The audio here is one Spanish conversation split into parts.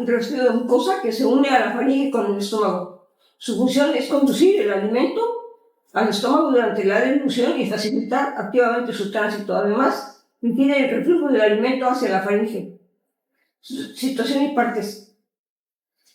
y revestido de mucosa que se une a la faringe con el estómago. Su función es conducir el alimento al estómago durante la deglución y facilitar activamente su tránsito. Además, impide el reflujo del alimento hacia la faringe. Situación y partes.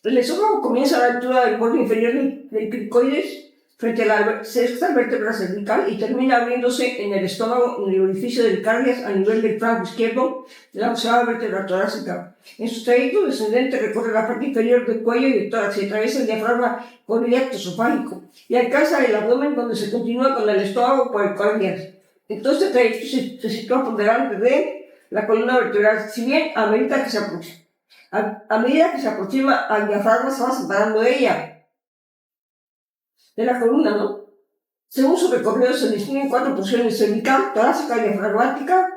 El esófago comienza a la altura del borde inferior del cricoides frente a la sexta vértebra cervical y termina abriéndose en el estómago en el orificio del cardias a nivel del flanco izquierdo de la octava vértebra torácica. En su trayecto descendente recorre la parte inferior del cuello y del tórax y atraviesa el diafragma con el acto esofágico y alcanza el abdomen donde se continúa con el estómago por el cardias. Entonces este trayecto se sitúa por delante de la columna vertebral, si bien a medida que se aproxima al diafragma se va separando de ella, de la columna, ¿no? Según su recorrido se distinguen 4 porciones: cervical, torácica y diafragmática.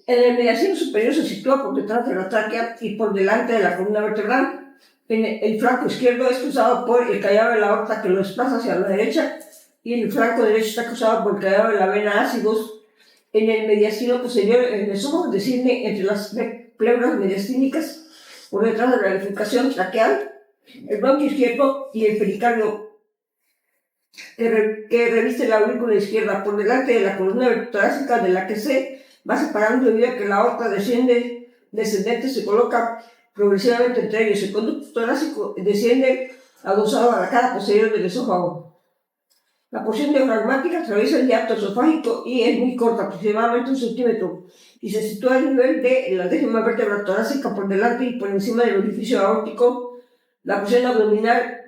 En el mediastino superior se sitúa por detrás de la tráquea y por delante de la columna vertebral. El flanco izquierdo es cruzado por el callado de la aorta que lo desplaza hacia la derecha y el flanco derecho está cruzado por el callado de la vena ácidos. En el mediastino posterior el esófago desciende entre las pleuras mediastínicas por detrás de la bifurcación traqueal, el bronquio izquierdo y el pericardio que reviste la aurícula izquierda por delante de la columna torácica, de la que se va separando debido a que la aorta descendente se coloca progresivamente entre ellos. El conducto torácico desciende adosado a la cara posterior del esófago. La porción diafragmática atraviesa el hiato esofágico y es muy corta, aproximadamente 1 centímetro, y se sitúa a nivel de la 10ª vértebra torácica por delante y por encima del orificio aórtico. La porción abdominal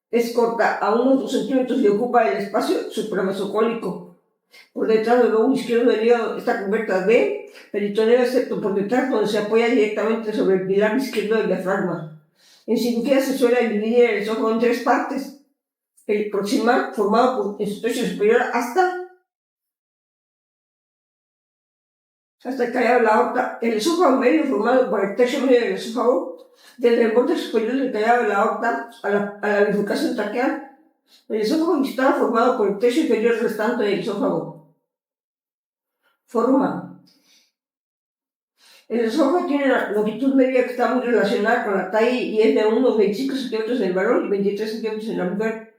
es corta, a unos 2 centímetros, y ocupa el espacio supramesocólico. Por detrás del lobo izquierdo del hígado está cubierta de peritoneo, excepto por detrás, donde se apoya directamente sobre el pilar izquierdo del diafragma. En cirugía se suele dividir el esófago en 3 partes. El proximal, formado en su tercio superior hasta el callado de la aorta. El esófago medio, formado por el tercio medio del esófago, desde el borde superior del callado de la aorta a la bifurcación traqueal. El esófago está formado por el tercio inferior restante del esófago. Forma. El esófago tiene una longitud media que está muy relacionada con la talla y es de unos 25 centímetros en el varón y 23 centímetros en la mujer.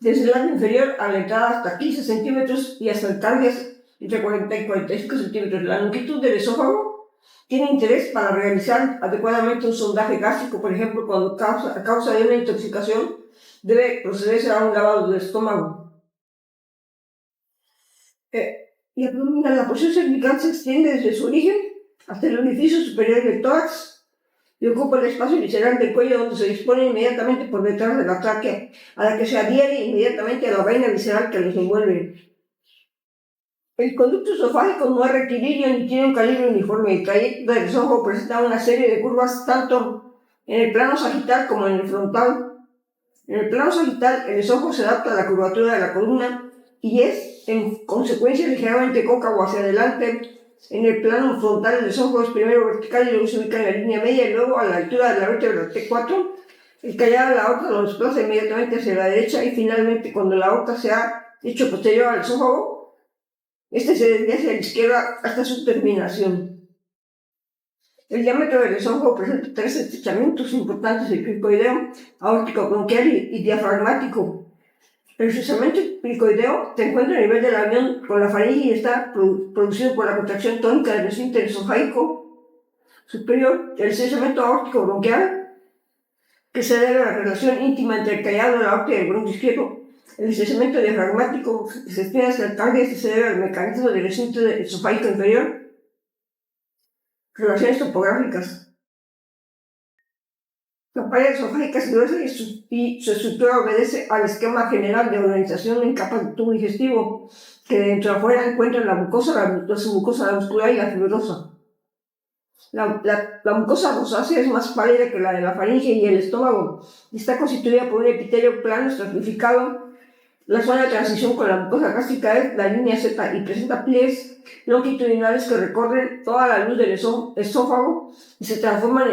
Desde el lado inferior a la entrada hasta 15 centímetros y hasta el cardias entre 40 y 45 centímetros. La longitud del esófago tiene interés para realizar adecuadamente un sondaje gástrico, por ejemplo, cuando a causa de una intoxicación debe procederse a un lavado del estómago. Y abdominal, la porción cervical se extiende desde su origen hasta el orificio superior del tórax y ocupa el espacio visceral del cuello, donde se dispone inmediatamente por detrás de la tráquea, a la que se adhiere inmediatamente a la vaina visceral que los envuelve. El conducto esofágico no es rectilíneo ni tiene un calibre uniforme. El trayecto del esófago presenta una serie de curvas tanto en el plano sagital como en el frontal. En el plano sagital, el esófago se adapta a la curvatura de la columna y es, en consecuencia, ligeramente cóncavo hacia adelante. En el plano frontal, el esófago es primero vertical y luego se ubica en la línea media y luego a la altura de la vértebra T4. El callado de la aorta lo desplaza inmediatamente hacia la derecha y finalmente, cuando la aorta se ha hecho posterior al esófago, este se desvía hacia la izquierda hasta su terminación. El diámetro del esófago presenta 3 estrechamientos importantes: el cricoideo, aórtico, bronquial y diafragmático. El estrechamiento cricoideo se encuentra a nivel de la unión con la faringe y está producido por la contracción tónica del esfínter esofágico superior. El estrechamiento aórtico bronquial, que se debe a la relación íntima entre el callado de la aorta y el bronquio izquierdo. El estrechamiento diafragmático, que se extiende hacia el cardias, y se debe al mecanismo del esfínter esofágico inferior. Relaciones topográficas. La pared esofágica es gruesa y su estructura obedece al esquema general de organización en capas de tubo digestivo, que de dentro a afuera encuentran la mucosa muscular y la fibrosa. La mucosa rosácea es más pálida que la de la faringe y el estómago, y está constituida por un epitelio plano estratificado. La zona de transición con la mucosa gástrica es la línea Z y presenta pliegues longitudinales que recorren toda la luz del esófago y se transforman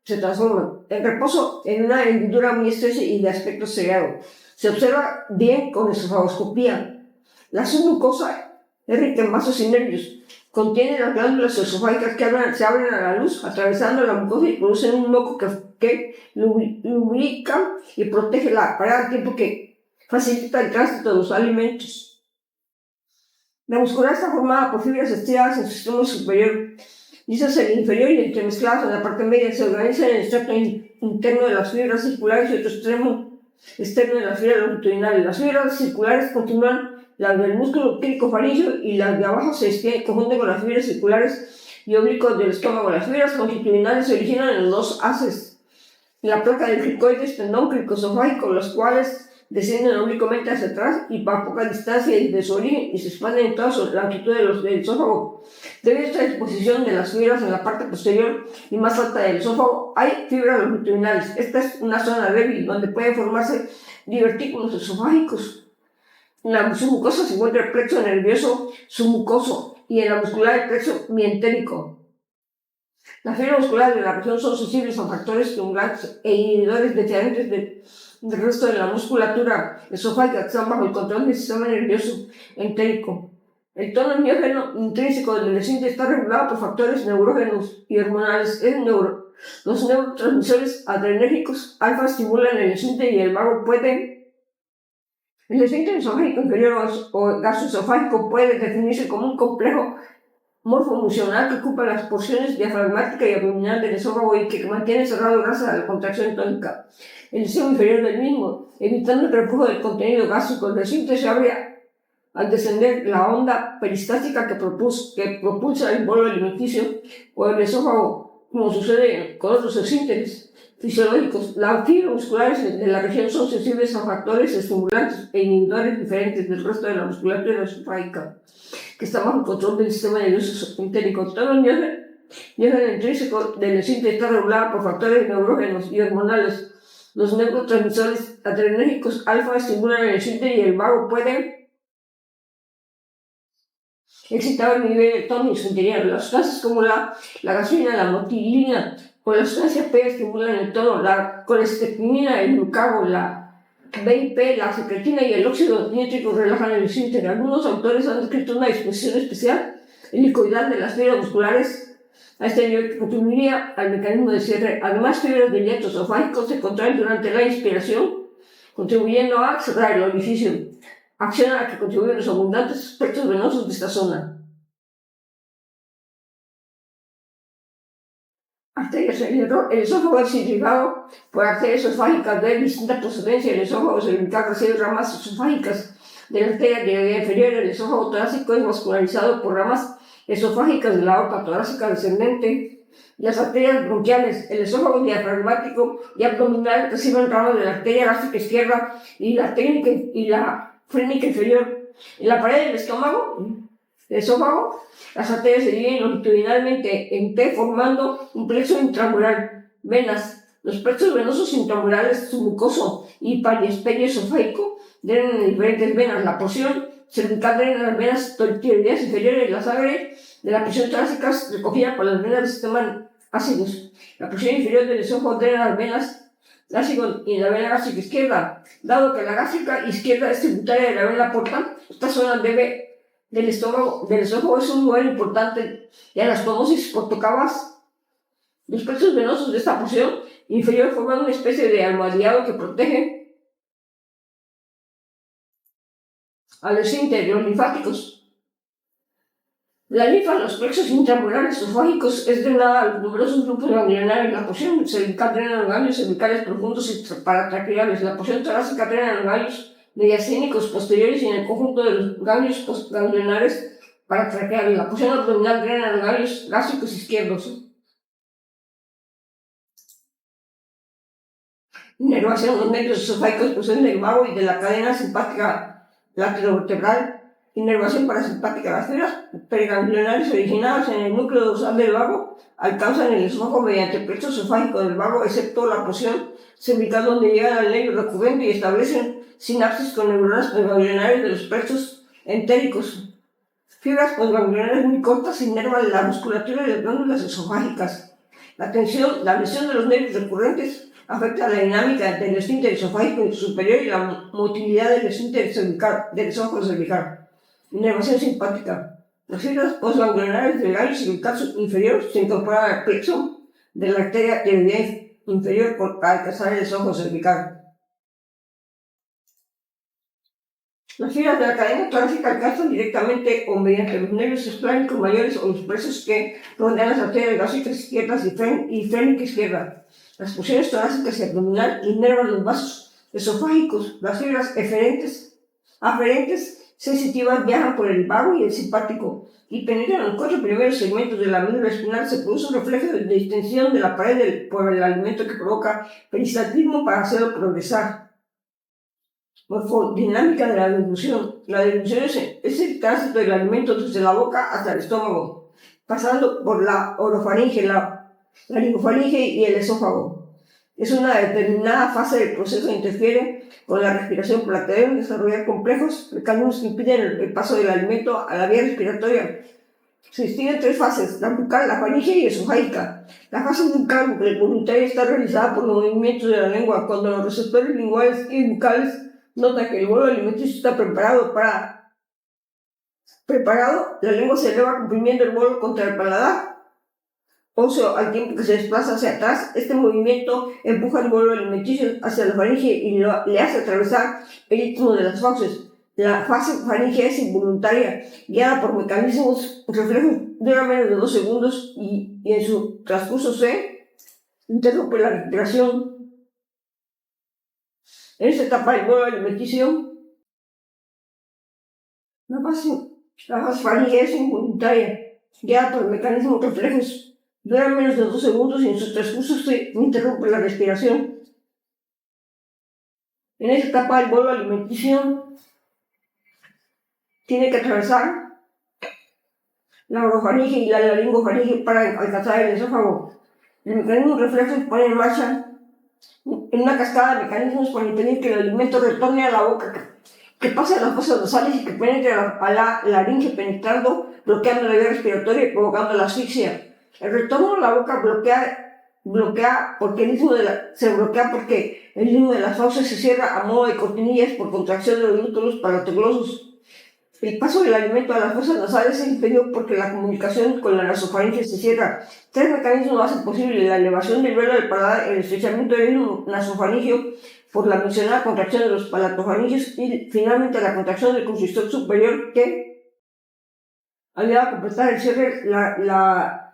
en reposo en una hendidura muy estrecha y de aspecto seriado. Se observa bien con esofagoscopía. La submucosa es rica en vasos y nervios, Contiene las glándulas esofágicas que se abren a la luz, atravesando la mucosa y producen un moco que lubrica y protege la pared al tiempo que facilita el tránsito de los alimentos. La musculatura está formada por fibras estiradas en su extremo superior, lisas en el inferior y entremezcladas en la parte media. Se organizan en el extracto interno de las fibras circulares y otro extremo externo de las fibras longitudinales. Las fibras circulares continúan las del músculo cricofaringeo y las de abajo se confunden con las fibras circulares y oblicuas del estómago. Las fibras longitudinales se originan en los dos haces, en la placa del cricoides, tendón cricoesofágico, los cuales descienden oblicuamente hacia atrás y a poca distancia de su origen y se expanden en toda su longitud del esófago. Debido a esta disposición de las fibras en la parte posterior y más alta del esófago, hay fibras longitudinales. Esta es una zona débil donde pueden formarse divertículos esofágicos. En la mucosa se encuentra el plexo nervioso submucoso y en la muscular el plexo mientérico. Las fibras musculares de la región son sensibles a factores estimulantes e inhibidores diferentes del resto de la musculatura esofágica que están bajo el control del sistema nervioso entérico. El tono miógeno intrínseco del esfínter está regulado por factores neurógenos y hormonales. Los neurotransmisores adrenérgicos alfa estimulan el esfínter y el vago puede. El esfínter esofágico inferior o gasoesofágico puede definirse como un complejo morfofuncional que ocupa las porciones diafragmática y abdominal del esófago y que mantiene cerrado gracias a la contracción tónica. El extremo inferior del mismo, evitando el reflujo del contenido gástrico. El esfínter se abre al descender la onda peristáltica que propulsa el bolo alimenticio o el esófago, como sucede con otros esfínteres fisiológicos. Las fibras musculares de la región son sensibles a factores estimulantes e inhibidores diferentes del resto de la musculatura esofágica, que está bajo el control del sistema nervioso entérico. Todo el miógeno intrínseco del esfínter está regulado por factores neurógenos y hormonales. Los neurotransmisores adrenérgicos alfa estimulan el esfínter y el vago puede excitar el nivel de tono esfinteriano. Las sustancias como la gasolina, la motilina o la sustancia P estimulan el tono. La colesteatina, el glucago, la BIP, la secretina y el óxido nítrico relajan el esfínter. Algunos autores han descrito una disposición especial helicoidal de las fibras musculares a este nivel que contribuiría al mecanismo de cierre. Además, fibras del hiato esofágico se contraen durante la inspiración, contribuyendo a cerrar el orificio, acción a la que contribuyen los abundantes espectros venosos de esta zona. Arterias. El esófago es irrigado por arterias esofágicas de distinta procedencia. El esófago cervical recibe ramas esofágicas de la arteria de la inferior. El esófago torácico es vascularizado por ramas esofágicas de la aorta torácica descendente. Las arterias bronquiales, el esófago diafragmático y abdominal reciben ramas de la arteria gástrica izquierda y la frénica inferior. En la pared del estómago, el esófago, las arterias se dividen longitudinalmente en T formando un plexo intramural. Venas. Los plexos venosos intramurales submucoso y periesofágico drenan en diferentes venas. La porción cervical drena las venas tiroideas inferiores. La sangre de la presión torácica es recogida por las venas del sistema ácidos. La porción inferior del esófago drena las venas gástrico y la vena gástrica izquierda. Dado que la gástrica izquierda es tributaria de la vena porta, esta zona del esófago es un lugar importante de anastomosis por tocabas. Los plexos venosos de esta porción inferior forman una especie de almohadillado que protege a los esfínteres linfáticos. La linfa en los plexos intramurales esofágicos es drenada a los numerosos grupos ganglionares. La porción cervical drena los ganglios cervicales profundos y paratraqueales. La porción torácica drena los ganglios mediastínicos posteriores y en el conjunto de los ganglios postganglionares paratraqueales. La porción abdominal drena los ganglios gástricos izquierdos. Inervación. Los nervios esofágicos proceden del vago y de la cadena simpática laterovertebral. Inervación parasimpática. Las fibras periganglionares originadas en el núcleo dorsal del vago alcanzan el esófago mediante el plexo esofágico del vago, excepto la porción cervical donde llegan al nervio recurrente y establecen sinapsis con neuronas postganglionares de los plexos entéricos. Fibras postganglionares muy cortas inervan la musculatura de las glándulas esofágicas. La lesión de los nervios recurrentes afecta la dinámica del esfínter esofágico superior y la motilidad del esfínter cervical, del esófago cervical. Inervación simpática. Las fibras postganglionares del labio cervical inferior se incorporan al plexo de la arteria tiroidea inferior para alcanzar el ojo cervical. Las fibras de la cadena torácica alcanzan directamente o mediante los nervios esplánicos mayores o los presos que rodean las arterias gástricas izquierdas y frénica izquierda. Las porciones torácicas y abdominal inervan los vasos esofágicos. Las fibras aferentes sensitivas viajan por el vago y el simpático y penetran los 4 primeros segmentos de la médula espinal. Se produce un reflejo de distensión de la pared por el alimento que provoca peristaltismo para hacerlo progresar. Morfodinámica de la deglución. La deglución es el tránsito del alimento desde la boca hasta el estómago, pasando por la orofaringe, la laringofaringe y el esófago. Es una determinada fase del proceso que interfiere con la respiración por la que deben desarrollar complejos mecanismos que impiden el paso del alimento a la vía respiratoria. Se distinguen 3 fases: la bucal, la faringe y esofágica. La fase bucal voluntaria está realizada por los movimientos de la lengua. Cuando los receptores linguales y bucales notan que el bolo alimenticio está preparado, la lengua se eleva comprimiendo el bolo contra el paladar óseo al tiempo que se desplaza hacia atrás. Este movimiento empuja el bolo alimenticio hacia la faringe y le hace atravesar el istmo de las fauces. La fase faringe es involuntaria, guiada por mecanismos reflejos, dura menos de 2 segundos y en su transcurso se interrumpe la respiración. En esta etapa del bolo alimenticio, la fase faringe es involuntaria, guiada por mecanismos reflejos, dura menos de 2 segundos y en su transcurso se interrumpe la respiración. En esta etapa del bolo alimenticio tiene que atravesar la orofaringe y la laringofaringe para alcanzar el esófago. El mecanismo reflejo se pone en marcha en una cascada de mecanismos para impedir que el alimento retorne a la boca, que pase a las fosas nasales y que penetre a la laringe, penetrando, bloqueando la vía respiratoria y provocando la asfixia. El retorno a la boca se bloquea porque el istmo de las fauces se cierra a modo de cortinillas por contracción de los músculos palatoglosos. El paso del alimento a las fosas nasales es impedido porque la comunicación con la nasofaringe se cierra. 3 mecanismos hacen posible la elevación del velo del paladar, el estrechamiento del istmo nasofaringeo por la mencionada contracción de los palatofaringes y finalmente la contracción del consistor superior que ayuda a completar el cierre. La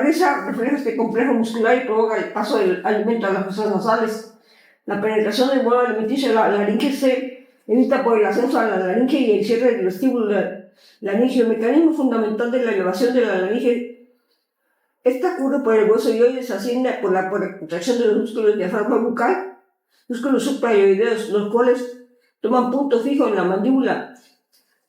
risa refleja este complejo muscular y provoca el paso del alimento a las fosas nasales. La penetración del bolo alimenticio de la laringe se evita por el ascenso a la laringe y el cierre del vestíbulo laringeo. El mecanismo fundamental de la elevación de la laringe ocurre por el hueso ioides, asciende por la contracción de los músculos diafragma bucal, músculos supraioideos, los cuales toman punto fijo en la mandíbula.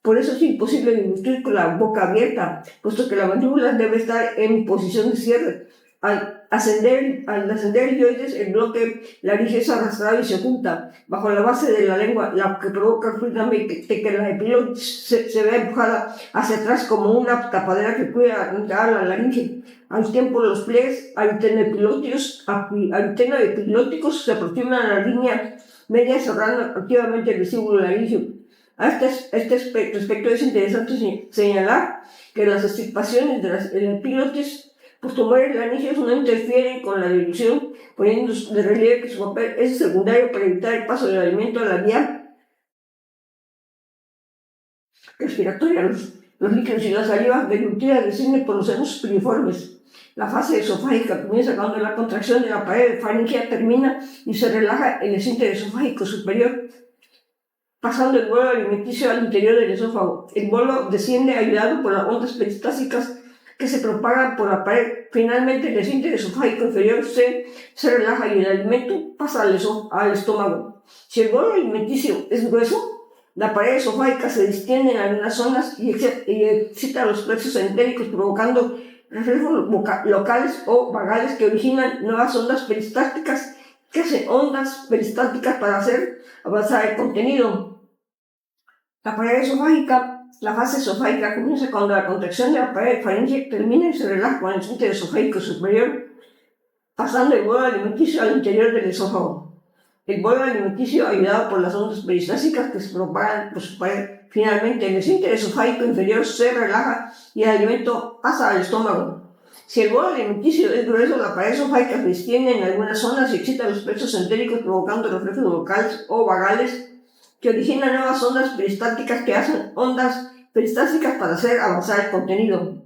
Por eso es imposible diluir con la boca abierta, puesto que la mandíbula debe estar en posición de cierre. Al ascender el ioides, el bloque laringeo es arrastrado y se oculta bajo la base de la lengua, lo que provoca fluidamente que la epiglotis se vea empujada hacia atrás como una tapadera que puede entrar a la laringe. Al tiempo, los pliegues altenoepiglóticos se aproximan a la línea media cerrando activamente el vestíbulo laringeo. A este respecto es interesante señalar que las extirpaciones de la epiglotis postumores laringeos no interfieren con la dilución, poniendo de relieve que su papel es secundario para evitar el paso del alimento a la vía respiratoria. Los líquidos y la saliva deglutidas descienden por los senos piriformes. La fase esofágica comienza cuando la contracción de la pared faringea termina y se relaja el esfínter esofágico superior, pasando el bolo alimenticio al interior del esófago. El bolo desciende ayudado por las ondas peristásicas que se propagan por la pared. Finalmente, el esfínter esofágico inferior se relaja y el alimento pasa al estómago. Si el bolo alimenticio es grueso, la pared esofágica se distiende en algunas zonas y excita los plexos entéricos, provocando reflejos locales o vagales que originan nuevas ondas peristálticas que hacen ondas peristálticas para hacer avanzar el contenido. La fase esofágica comienza cuando la contracción de la pared faríngea termina y se relaja con el esfínter esofágico superior, pasando el bolo alimenticio al interior del esófago. El bolo alimenticio, ayudado por las ondas peristásicas que se propagan por su pared Finalmente, el esfínter esofágico inferior se relaja y el alimento pasa al estómago. Si el bolo alimenticio es grueso, la pared esofágica se extiende en algunas zonas y excita los plexos entéricos provocando reflejos vocales o vagales que originan nuevas ondas peristáticas que hacen ondas peristálticas para hacer avanzar el contenido.